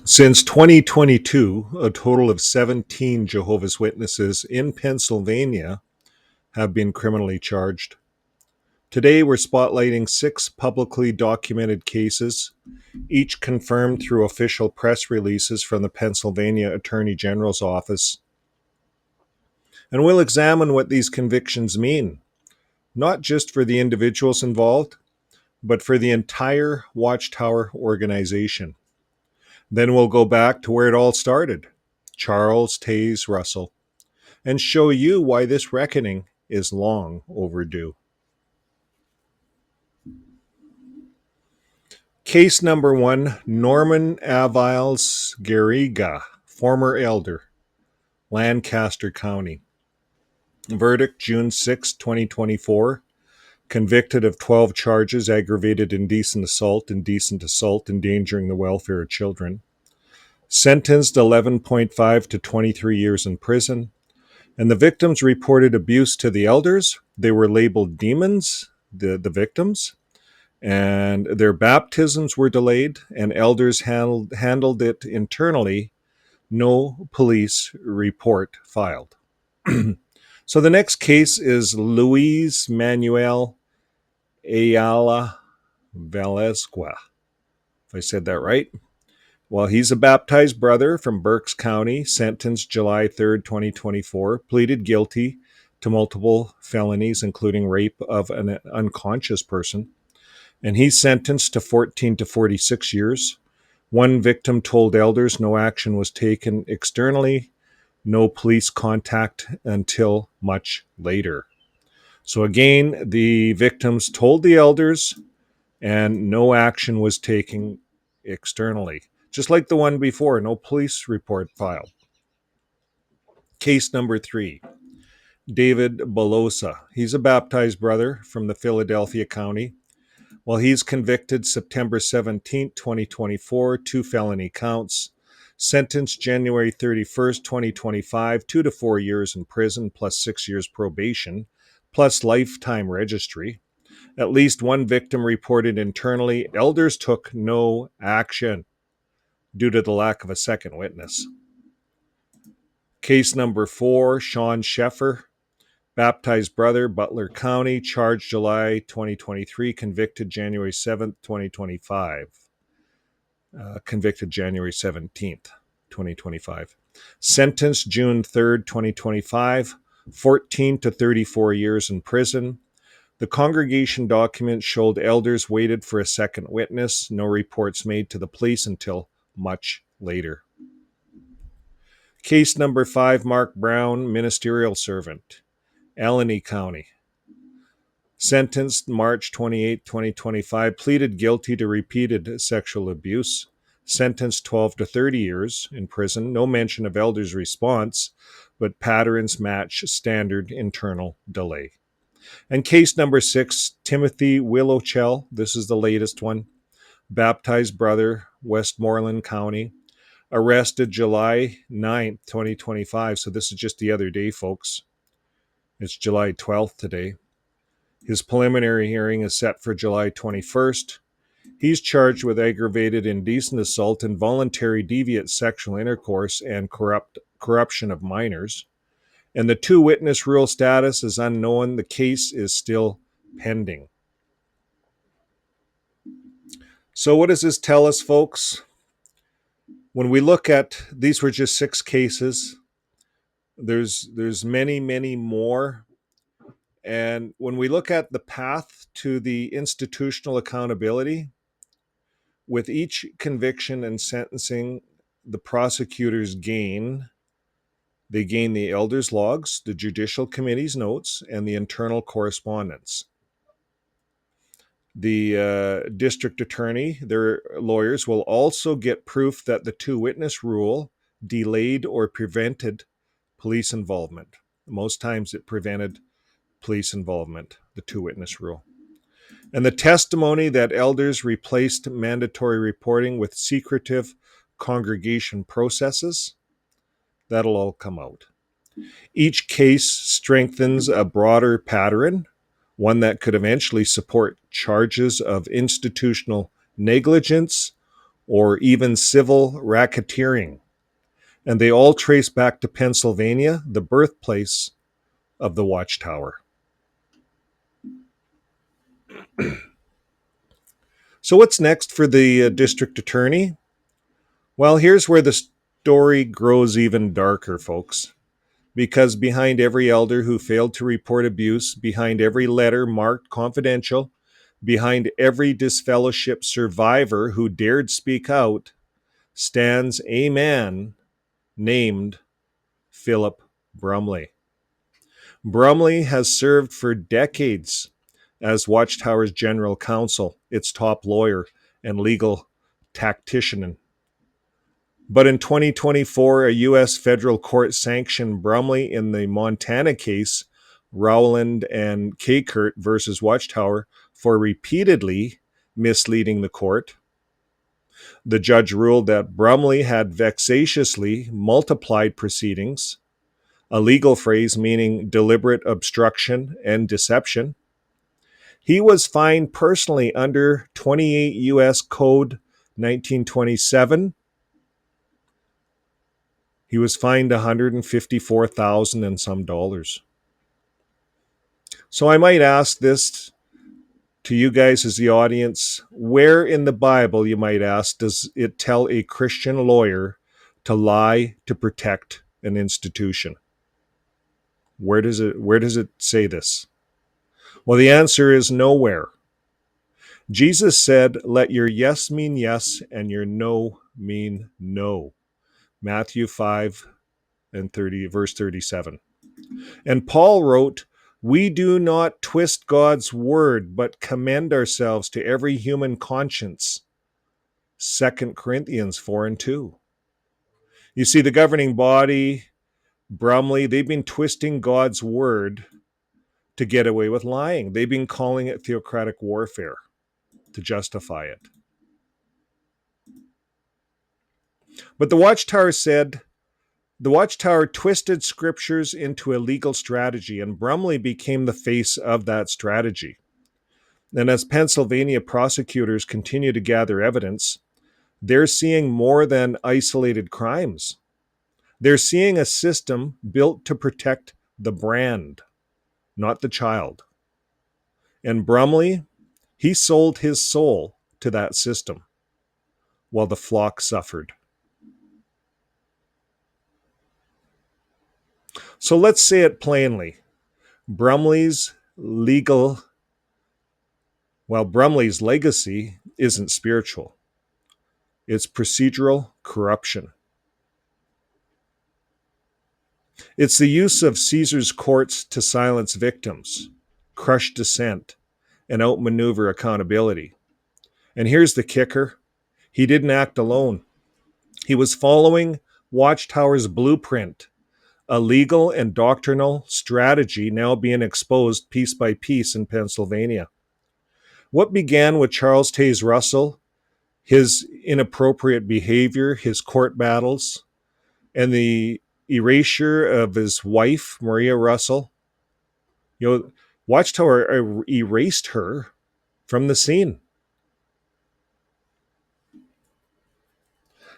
Since 2022, a total of 17 Jehovah's Witnesses in Pennsylvania have been criminally charged. Today, we're spotlighting 6 publicly documented cases, each confirmed through official press releases from the Pennsylvania Attorney General's office. And we'll examine what these convictions mean, not just for the individuals involved, but for the entire Watchtower organization. Then we'll go back to where it all started, Charles Taze Russell, and show you why this reckoning is long overdue. Case number 1, Norman Aviles-Garriga, former elder, Lancaster County. Verdict June 6, 2024. Convicted of 12 charges, aggravated indecent assault, endangering the welfare of children. Sentenced 11.5 to 23 years in prison. And the victims reported abuse to the elders. They were labeled demons, the victims, and their baptisms were delayed, and elders handled it internally. No police report filed. So the next case is Luis Manuel Ayala-Velasquez, if I said that right. Well, he's a baptized brother from Berks County, sentenced July 3rd, 2024, pleaded guilty to multiple felonies, including rape of an unconscious person. And he's sentenced to 14 to 46 years. One victim told elders no action was taken externally, no police contact until much later. So again, the victims told the elders and no action was taken externally. Just like the one before, no police report filed. Case number 3, David Balosa. He's a baptized brother from the Philadelphia County. Well, he's convicted September 17, 2024, 2 felony counts. Sentenced January 31st, 2025, 2 to 4 years in prison, plus 6 years probation, plus lifetime registry. At least one victim reported internally. Elders took no action due to the lack of a second witness. Case number 4, Sean Sheffer, baptized brother, Butler County, charged July 2023, convicted January 7th, 2025. Convicted January 17th, 2025. Sentenced June 3rd, 2025, 14 to 34 years in prison. The congregation documents showed elders waited for a second witness, no reports made to the police until much later. Case number 5, Mark Brown, ministerial servant, Allegheny County. Sentenced March 28, 2025, pleaded guilty to repeated sexual abuse. Sentenced 12 to 30 years in prison. No mention of elders' response, but patterns match standard internal delay. And case number 6, Timothy Willowchell. This is the latest one. Baptized brother, Westmoreland County. Arrested July 9th, 2025. So this is just the other day, folks. It's July 12th today. His preliminary hearing is set for July 21st. He's charged with aggravated indecent assault, involuntary deviant sexual intercourse, and corruption of minors. And the 2-witness rule status is unknown. The case is still pending. So what does this tell us, folks? When we look at, these were just 6 cases. There's many, many more. And when we look at the path to the institutional accountability, with each conviction and sentencing, the prosecutors gain the elders' logs, the judicial committee's notes, and the internal correspondence. The district attorney, their lawyers, will also get proof that the 2-witness rule delayed or prevented police involvement. Most times it prevented police involvement, the 2-witness rule. And the testimony that elders replaced mandatory reporting with secretive congregation processes, that'll all come out. Each case strengthens a broader pattern, one that could eventually support charges of institutional negligence or even civil racketeering. And they all trace back to Pennsylvania, the birthplace of the Watchtower. So what's next for the district attorney? Well, here's where the story grows even darker, folks. Because behind every elder who failed to report abuse, behind every letter marked confidential, behind every disfellowship survivor who dared speak out, stands a man named Philip Brumley. Brumley has served for decades as Watchtower's general counsel, its top lawyer and legal tactician. But in 2024, a U.S. federal court sanctioned Brumley in the Montana case, Rowland and Kakert versus Watchtower, for repeatedly misleading the court. The judge ruled that Brumley had vexatiously multiplied proceedings, a legal phrase meaning deliberate obstruction and deception. He was fined personally under 28 U.S. Code 1927. He was fined $154,000 and some dollars. So I might ask this to you guys as the audience. Where in the Bible, you might ask, does it tell a Christian lawyer to lie to protect an institution? Where does it say this? Well, the answer is nowhere. Jesus said, "Let your yes mean yes and your no mean no." Matthew 5 and 30, verse 37. And Paul wrote, "We do not twist God's word, but commend ourselves to every human conscience." 2 Corinthians 4 and 2. You see, the governing body, Brumley, they've been twisting God's word to get away with lying. They've been calling it theocratic warfare to justify it. But the Watchtower twisted scriptures into a legal strategy, and Brumley became the face of that strategy. And as Pennsylvania prosecutors continue to gather evidence, they're seeing more than isolated crimes. They're seeing a system built to protect the brand, not the child. And Brumley, he sold his soul to that system while the flock suffered. So let's say it plainly. Brumley's legacy isn't spiritual. It's procedural corruption. It's the use of Caesar's courts to silence victims, crush dissent, and outmaneuver accountability. And here's the kicker. He didn't act alone. He was following Watchtower's blueprint, a legal and doctrinal strategy now being exposed piece by piece in Pennsylvania. What began with Charles Taze Russell, his inappropriate behavior, his court battles, and the erasure of his wife, Maria Russell, Watchtower erased her from the scene.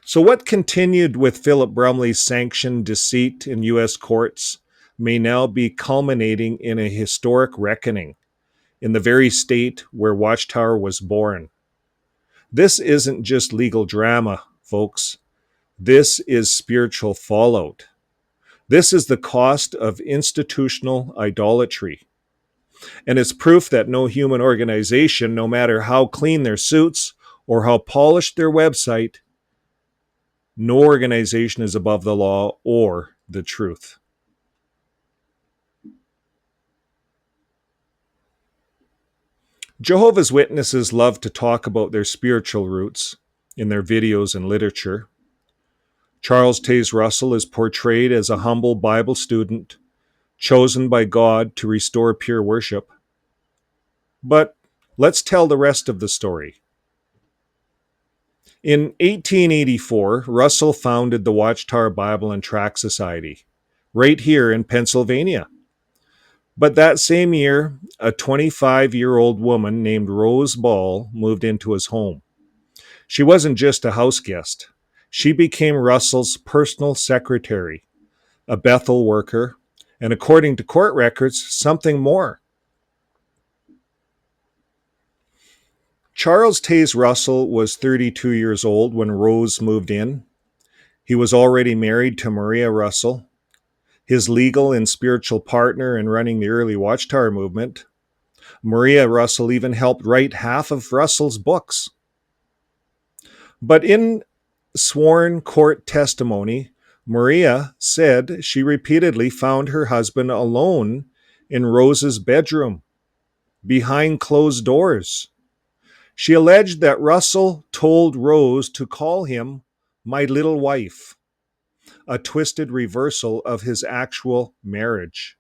So what continued with Philip Brumley's sanctioned deceit in U.S. courts may now be culminating in a historic reckoning in the very state where Watchtower was born. This isn't just legal drama, folks. This is spiritual fallout. This is the cost of institutional idolatry. And it's proof that no human organization, no matter how clean their suits or how polished their website, no organization is above the law or the truth. Jehovah's Witnesses love to talk about their spiritual roots in their videos and literature. Charles Taze Russell is portrayed as a humble Bible student chosen by God to restore pure worship. But let's tell the rest of the story. In 1884, Russell founded the Watchtower Bible and Tract Society, right here in Pennsylvania. But that same year, a 25-year-old woman named Rose Ball moved into his home. She wasn't just a house guest. She became Russell's personal secretary, a Bethel worker, and according to court records, something more. Charles Taze Russell was 32 years old when Rose moved in. He was already married to Maria Russell, his legal and spiritual partner in running the early Watchtower movement. Maria Russell even helped write half of Russell's books. But in sworn court testimony, Maria said she repeatedly found her husband alone in Rose's bedroom, behind closed doors. She alleged that Russell told Rose to call him my little wife, a twisted reversal of his actual marriage.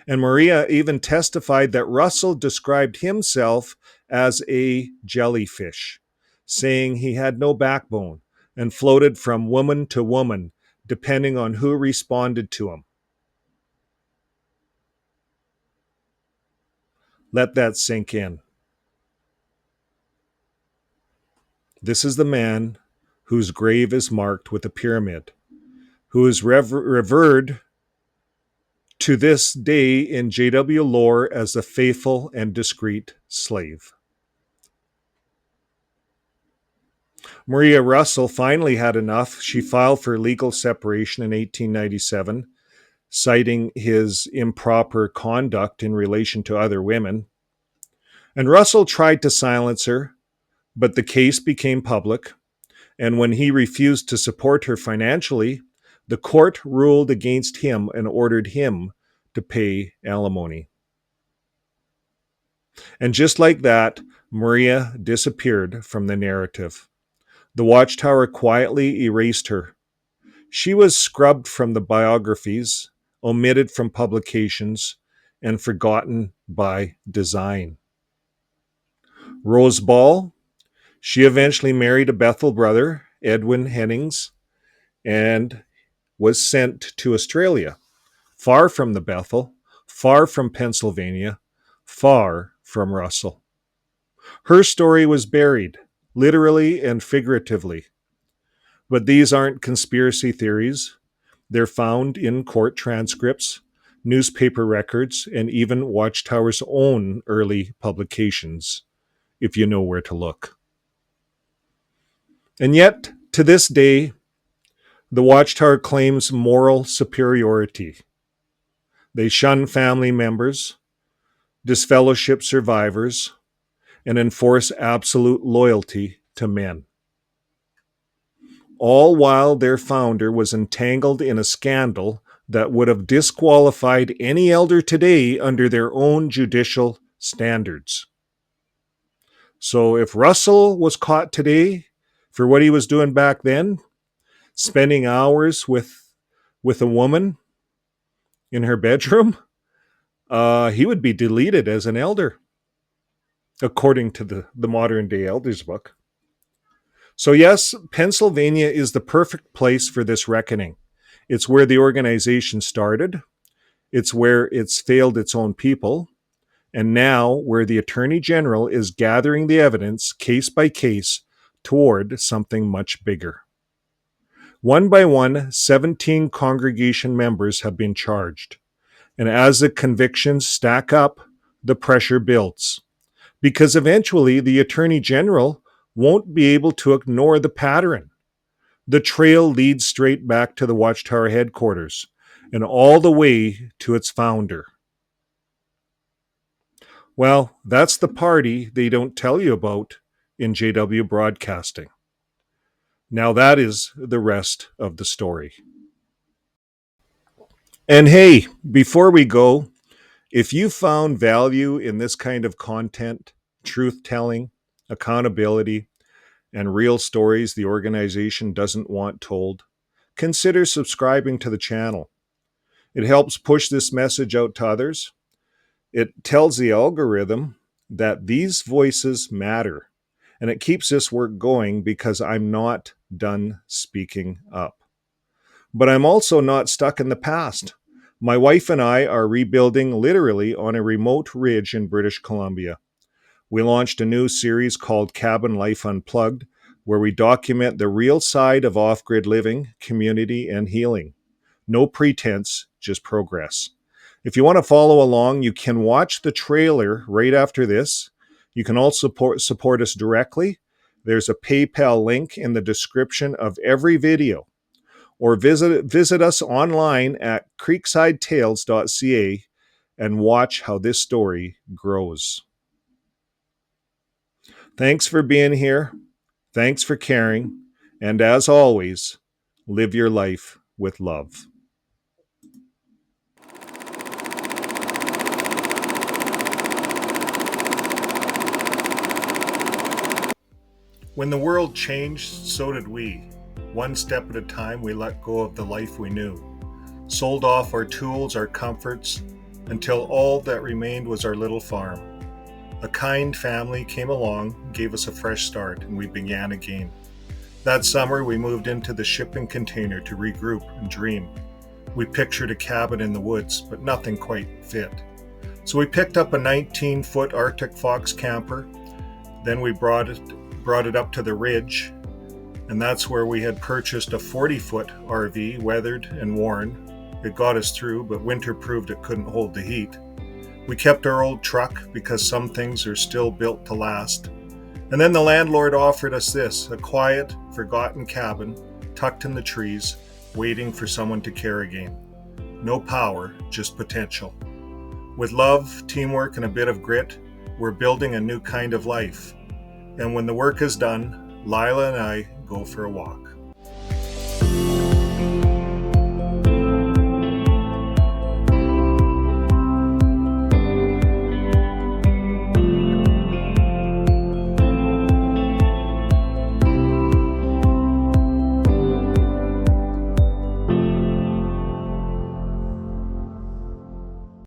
And Maria even testified that Russell described himself as a jellyfish, saying he had no backbone and floated from woman to woman, depending on who responded to him. Let that sink in. This is the man whose grave is marked with a pyramid, who is revered to this day in JW lore as a faithful and discreet slave. Maria Russell finally had enough. She filed for legal separation in 1897, citing his improper conduct in relation to other women. And Russell tried to silence her, but the case became public. And when he refused to support her financially, the court ruled against him and ordered him to pay alimony. And just like that, Maria disappeared from the narrative. The Watchtower quietly erased her. She was scrubbed from the biographies, omitted from publications, and forgotten by design. Rose Ball, she eventually married a Bethel brother, Edwin Hennings, and was sent to Australia, far from the Bethel, far from Pennsylvania, far from Russell. Her story was buried, literally and figuratively. But these aren't conspiracy theories. They're found in court transcripts, newspaper records, and even Watchtower's own early publications, if you know where to look. And yet, to this day, the Watchtower claims moral superiority. They shun family members, disfellowship survivors, and enforce absolute loyalty to men. All while their founder was entangled in a scandal that would have disqualified any elder today under their own judicial standards. So if Russell was caught today for what he was doing back then, spending hours with a woman in her bedroom, he would be deleted as an elder, according to the modern day elders book. So yes, Pennsylvania is the perfect place for this reckoning. It's where the organization started. It's where it's failed its own people. And now where the Attorney General is gathering the evidence case by case toward something much bigger. One by one, 17 congregation members have been charged. And as the convictions stack up, the pressure builds. Because eventually the Attorney General won't be able to ignore the pattern. The trail leads straight back to the Watchtower headquarters and all the way to its founder. Well, that's the party they don't tell you about in JW Broadcasting. Now that is the rest of the story. And hey, before we go, if you found value in this kind of content, truth-telling, accountability, and real stories the organization doesn't want told, consider subscribing to the channel. It helps push this message out to others. It tells the algorithm that these voices matter, and it keeps this work going because I'm not done speaking up. But I'm also not stuck in the past. My wife and I are rebuilding literally on a remote ridge in British Columbia. We launched a new series called Cabin Life Unplugged where we document the real side of off-grid living, community, and healing. No pretense, just progress. If you want to follow along, you can watch the trailer right after this. You can also support us directly. There's a PayPal link in the description of every video. Or visit us online at creeksidetales.ca and watch how this story grows. Thanks for being here. Thanks for caring. And as always, live your life with love. When the world changed, so did we. One step at a time, we let go of the life we knew, sold off our tools, our comforts, until all that remained was our little farm. A kind family came along, gave us a fresh start, and we began again. That summer, we moved into the shipping container to regroup and dream. We pictured a cabin in the woods, but nothing quite fit. So we picked up a 19-foot Arctic Fox camper. Then we brought it up to the ridge, and that's where we had purchased a 40-foot RV, weathered and worn. It got us through, but winter proved it couldn't hold the heat. We kept our old truck because some things are still built to last. And then the landlord offered us this, a quiet, forgotten cabin tucked in the trees, waiting for someone to care again. No power, just potential. With love, teamwork, and a bit of grit, we're building a new kind of life. And when the work is done, Lila and I go for a walk.